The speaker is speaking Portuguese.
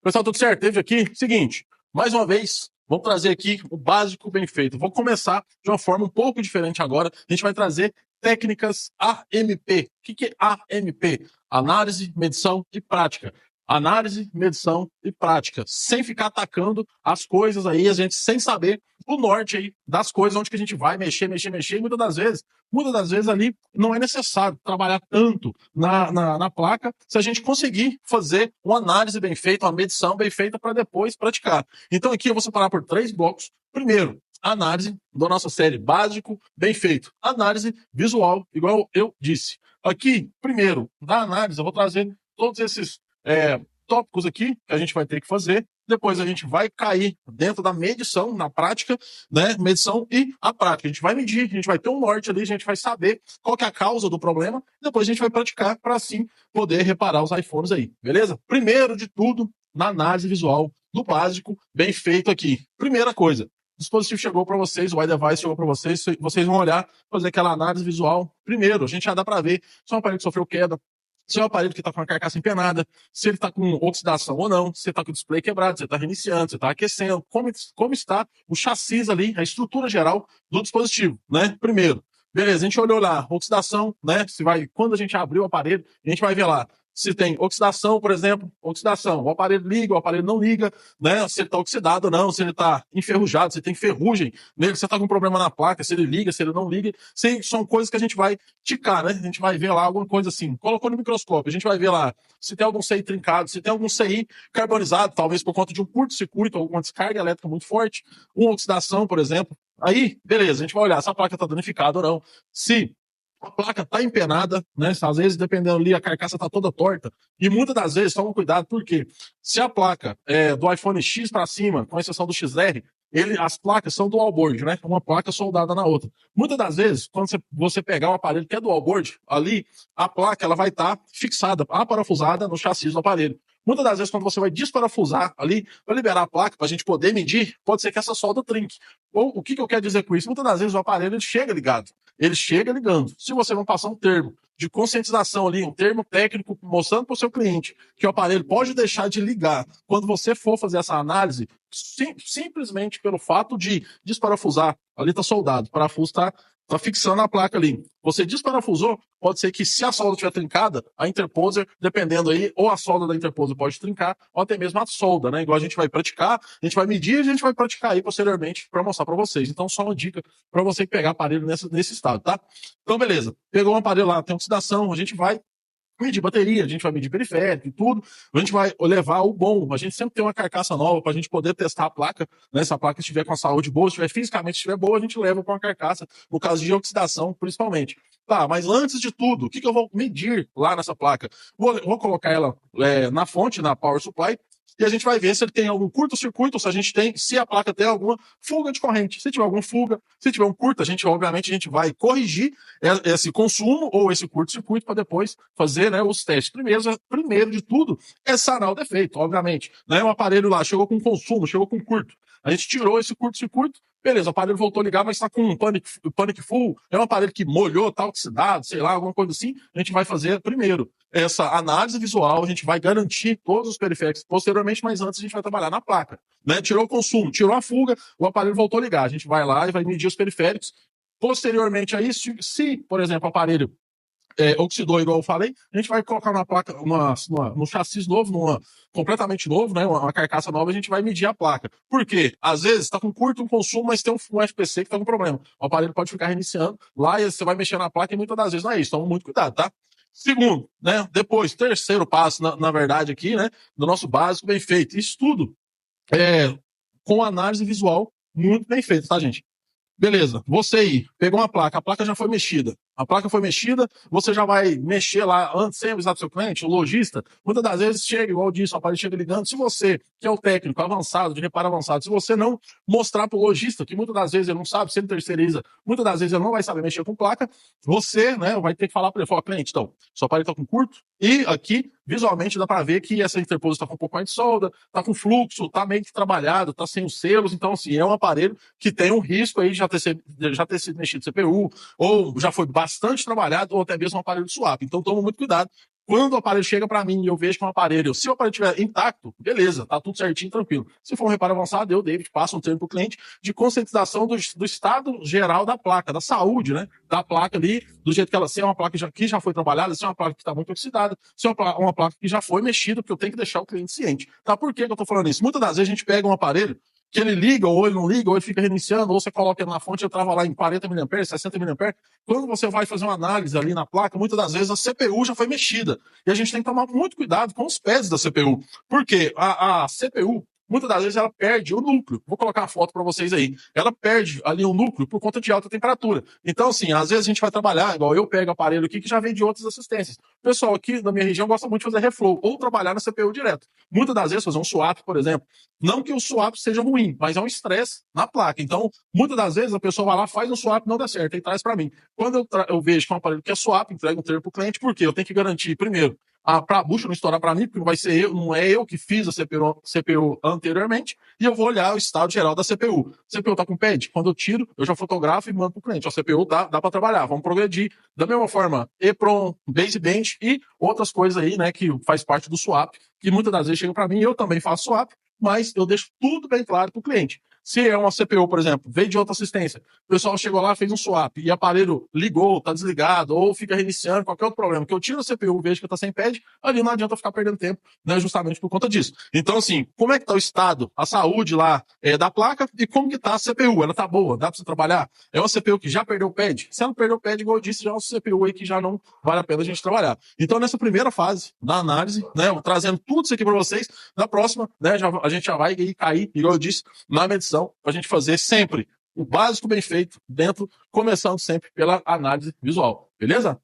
Pessoal, tudo certo? Teve aqui, seguinte, mais uma vez, vamos trazer aqui o básico bem feito. Vou começar de uma forma um pouco diferente agora. A gente vai trazer técnicas AMP. O que é AMP? Análise, medição e prática. Análise, medição e prática. Sem ficar atacando as coisas aí, a gente sem saber o norte aí das coisas, onde que a gente vai mexer. E muitas das vezes ali não é necessário trabalhar tanto na placa se a gente conseguir fazer uma análise bem feita, uma medição bem feita para depois praticar. Então aqui eu vou separar por 3 blocos. Primeiro, análise da nossa série básico, bem feito. Análise visual, igual eu disse. Aqui, primeiro, da análise, eu vou trazer todos esses tópicos aqui que a gente vai ter que fazer. Depois a gente vai cair dentro da medição, na prática, né? Medição e a prática. A gente vai medir, a gente vai ter um norte ali, a gente vai saber qual que é a causa do problema, depois a gente vai praticar para assim poder reparar os iPhones aí, beleza? Primeiro de tudo, na análise visual do básico, bem feito aqui. Primeira coisa, o dispositivo chegou para vocês, o iDevice chegou para vocês, vocês vão olhar, fazer aquela análise visual. Primeiro, a gente já dá para ver se é um aparelho que sofreu queda, se é um aparelho que está com a carcaça empenada, se ele está com oxidação ou não, se ele está com o display quebrado, se ele está reiniciando, se ele está aquecendo, como está o chassi ali, a estrutura geral do dispositivo, né? Primeiro, beleza, a gente olhou lá, oxidação, né? Quando a gente abrir o aparelho, a gente vai ver lá se tem oxidação, por exemplo, oxidação, o aparelho liga, o aparelho não liga, né? Se ele está oxidado ou não, se ele está enferrujado, se tem ferrugem nele, se está com problema na placa, se ele liga, se ele não liga, são coisas que a gente vai ticar, né? A gente vai ver lá alguma coisa assim. Colocou no microscópio, a gente vai ver lá se tem algum CI trincado, se tem algum CI carbonizado, talvez por conta de um curto-circuito, alguma descarga elétrica muito forte, uma oxidação, por exemplo. Aí, beleza, a gente vai olhar se a placa está danificada ou não, se a placa está empenada, né? Às vezes, dependendo ali, a carcaça está toda torta. E muitas das vezes, toma cuidado, porque se a placa é do iPhone X para cima, com exceção do XR, as placas são dual board, né? Uma placa soldada na outra. Muitas das vezes, quando você pegar um aparelho que é dual board, ali, a placa ela vai estar fixada, aparafusada no chassi do aparelho. Muitas das vezes, quando você vai desparafusar ali, para liberar a placa, para a gente poder medir, pode ser que essa solda trinque. Ou o que eu quero dizer com isso? Muitas das vezes o aparelho ele chega ligado, ele chega ligando. Se você não passar um termo de conscientização ali, um termo técnico mostrando para o seu cliente que o aparelho pode deixar de ligar quando você for fazer essa análise, simplesmente pelo fato de desparafusar, ali está soldado, o parafuso está fixando a placa ali. Você desparafusou, pode ser que se a solda estiver trincada, a interposer, dependendo aí, ou a solda da interposer pode trincar, ou até mesmo a solda, né? Igual a gente vai praticar, a gente vai medir e a gente vai praticar aí posteriormente para mostrar para vocês. Então, só uma dica para você que pegar aparelho nesse estado, tá? Então, beleza. Pegou um aparelho lá, tem oxidação, a gente vai medir bateria, a gente vai medir periférico e tudo, a gente vai levar o bom, a gente sempre tem uma carcaça nova para a gente poder testar a placa, né? Se a placa estiver com a saúde boa, se estiver fisicamente estiver boa, a gente leva para uma carcaça, no caso de oxidação, principalmente. Tá, mas antes de tudo, o que eu vou medir lá nessa placa? Vou colocar ela na fonte, na power supply, e a gente vai ver se ele tem algum curto-circuito, se a placa tem alguma fuga de corrente. Se tiver alguma fuga, se tiver um curto, obviamente, a gente vai corrigir esse consumo ou esse curto-circuito para depois fazer, né, os testes. Primeiro de tudo, é sanar o defeito, obviamente. Né? O aparelho lá chegou com consumo, chegou com curto. A gente tirou esse curto-circuito, beleza, o aparelho voltou a ligar, mas está com um panic full, é um aparelho que molhou, está oxidado, sei lá, alguma coisa assim. A gente vai fazer primeiro essa análise visual, a gente vai garantir todos os periféricos posteriormente, mas antes a gente vai trabalhar na placa. Né? Tirou o consumo, tirou a fuga, o aparelho voltou a ligar. A gente vai lá e vai medir os periféricos. Posteriormente a isso, se, por exemplo, o aparelho oxidou, igual eu falei, a gente vai colocar uma placa, no chassi novo, completamente novo, né? Uma carcaça nova, a gente vai medir a placa. Por quê? Às vezes está com curto um consumo, mas tem um FPC que está com problema. O aparelho pode ficar reiniciando lá e você vai mexer na placa e muitas das vezes não é isso. Então, muito cuidado, tá? Segundo, né? Depois, terceiro passo, na verdade, aqui, né? Do nosso básico bem feito. Isso tudo com análise visual muito bem feita, tá, gente? Beleza, você aí, pegou uma placa, a placa já foi mexida. A placa foi mexida, você já vai mexer lá antes, sem avisar do seu cliente, o lojista. Muitas das vezes chega, igual eu disse, o aparelho chega ligando. Se você, que é o técnico avançado, de reparo avançado, se você não mostrar para o lojista, que muitas das vezes ele não sabe, se ele terceiriza, muitas das vezes ele não vai saber mexer com placa, você, né, vai ter que falar para ele, falar, cliente, então, seu aparelho está com curto, e aqui, visualmente, dá para ver que essa interposer está com um pouco mais de solda, está com fluxo, está meio que trabalhado, está sem os selos, então, assim, é um aparelho que tem um risco aí de já ter sido mexido CPU, ou já foi bastante trabalhado, ou até mesmo um aparelho de swap. Então, toma muito cuidado Quando o aparelho chega para mim e eu vejo que é um aparelho, se o aparelho estiver intacto, beleza, tá tudo certinho, tranquilo. Se for um reparo avançado, eu, David, passo um termo para o cliente de conscientização do estado geral da placa, da saúde, né? Da placa ali, do jeito que ela, se é uma placa que já foi trabalhada, se é uma placa que está muito oxidada, se é uma placa que já foi mexida, porque eu tenho que deixar o cliente ciente. Tá? Por que eu estou falando isso? Muitas das vezes a gente pega um aparelho que ele liga, ou ele não liga, ou ele fica reiniciando, ou você coloca ele na fonte, ele trava lá em 40 mA, 60 mA. Quando você vai fazer uma análise ali na placa, muitas das vezes a CPU já foi mexida. E a gente tem que tomar muito cuidado com os pads da CPU. Porque a CPU, muitas das vezes, ela perde o núcleo. Vou colocar a foto para vocês aí. Ela perde ali o núcleo por conta de alta temperatura. Então, assim, às vezes a gente vai trabalhar, igual eu pego aparelho aqui que já vem de outras assistências. O pessoal aqui da minha região gosta muito de fazer reflow, ou trabalhar na CPU direto. Muitas das vezes fazer um swap, por exemplo. Não que o swap seja ruim, mas é um estresse na placa. Então, muitas das vezes a pessoa vai lá, faz um swap, não dá certo, e traz para mim. Quando eu vejo que é um aparelho que é swap, entrega um termo para o cliente, porque eu tenho que garantir, primeiro, a bucha não estourar para mim, porque não é eu que fiz a CPU anteriormente, e eu vou olhar o estado geral da CPU. A CPU está com pad? Quando eu tiro, eu já fotografo e mando para o cliente. A CPU dá para trabalhar, vamos progredir. Da mesma forma, EEPROM, baseband e outras coisas aí, né, que faz parte do swap, que muitas das vezes chegam para mim, eu também faço swap, mas eu deixo tudo bem claro para o cliente. Se é uma CPU, por exemplo, veio de outra assistência, o pessoal chegou lá, fez um swap e o aparelho ligou, está desligado, ou fica reiniciando, qualquer outro problema, que eu tiro a CPU, vejo que está sem pad, ali não adianta ficar perdendo tempo, né, justamente por conta disso. Então, assim, como é que está o estado, a saúde lá da placa e como que está a CPU? Ela está boa, dá para você trabalhar? É uma CPU que já perdeu o pad? Se ela não perdeu o pad, igual eu disse, já é uma CPU aí que já não vale a pena a gente trabalhar. Então, nessa primeira fase da análise, né, trazendo tudo isso aqui para vocês, na próxima, né, a gente já vai cair, igual eu disse, na medição, para a gente fazer sempre o básico bem feito dentro, começando sempre pela análise visual. Beleza?